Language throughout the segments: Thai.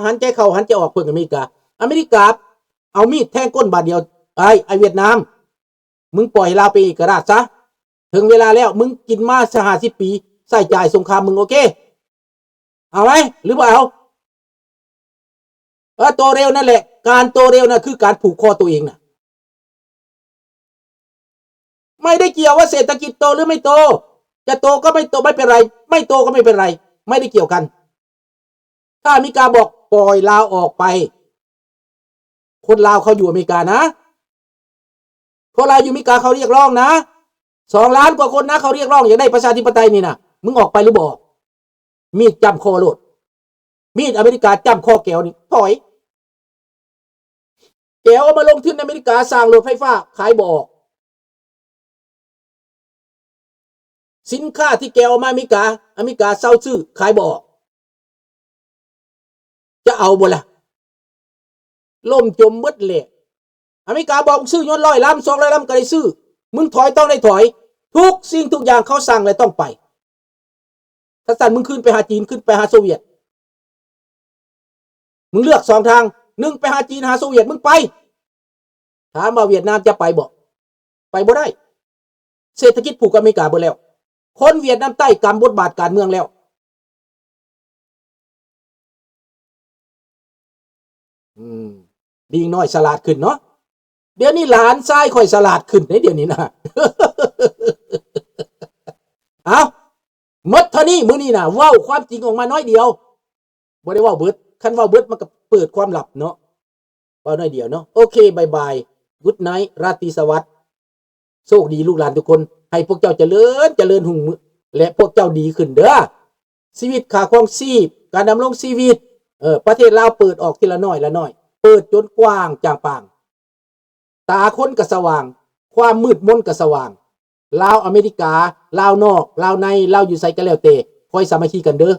หันใจเข้าหันใจออกเพิ่งอเมริกาเอามีดแทงก้นบาดเดียวไอเวียดนามมึงปล่อยลาวไปเอกราชซะถึงเวลาแล้วมึงกินมา50 ปีใส่จ่ายสงครามมึงโอเคเอาไหมหรือเปล่าโตเร็วนั่นแหละการโตเร็วนะคือการผูกคอตัวเองนะไม่ได้เกี่ยวว่าเศรษฐกิจโตหรือไม่โตจะโตก็ไม่โตไม่เป็นไรไม่โตก็ไม่เป็นไรไม่ได้เกี่ยวกันถ้าอเมริกาบอกปล่อยลาวออกไปคนลาวเขาอยู่อเมริกานะคนลาวอยู่อเมริกาเขาเรียกร้องนะ2 ล้านกว่าคนนะเขาเรียกร้องอยากได้ประชาธิปไตยนี่นะมึงออกไปหรือบอกมีดจ้ำคอโลดมีดอเมริกาจ้ำคอแก้วนี่ถอยแก้วเอามาลงทุนในอเมริกาสร้างรถไฟฟ้าขายบอกสินค้าที่แก้วมาอเมริกาเซาซื้อขายบอกจะเอาบ่ล่ะล่มจมมืดเลยอเมริกาบอกซื้อยนต์100 ลำ200 ลำก็ได้ซื้อมึงถอยต้องได้ถอยทุกสิ่งทุกอย่างเขาสั่งเลยต้องไปถ้าสั่นมึงขึ้นไปหาจีนขึ้นไปหาโซเวียตมึงเลือก2 ทาง1ไปหาจีนหาโซเวียตมึงไปถามว่าเวียดนามจะไปบ่ได้เศรษฐกิจผูกกับอเมริกาหมดแล้วคนเวียดนามใต้กำบทบาทการเมืองแล้วดีน้อยฉลาดขึ้นเนาะเดี๋ยวนี้หลานชายค่อยฉลาดขึ้นในเดี๋ยวนี้นะ เอาหมดเท่านี้มื้อนี้นะเว้าความจริงออกมาน้อยเดียวบ่ได้เว้าเบิดคันเว้าเบิดมันก็เปิดความลับเนาะเว้าน้อยเดียวเนาะโอเคบายบายกุดไนท์ราตรีสวัสดิ์โชคดีลูกหลานทุกคนให้พวกเจ้าเจริญหุ่งและพวกเจ้าดีขึ้นเด้อชีวิตค่าครองชีพการดำรงชีวิตประเทศลาวเปิดออกทีละน้อยเปิดจนกว้างจางปางตาคนก็สว่างความมืดมนก็สว่างลาวอเมริกาลาวนอกลาวในลาวอยู่ไสก็แล้วแต่คอยสามัคคีกันเด้อ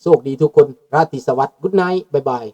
โชคดีทุกคนราตรีสวัสดิ์กุดไนท์บ๊ายบาย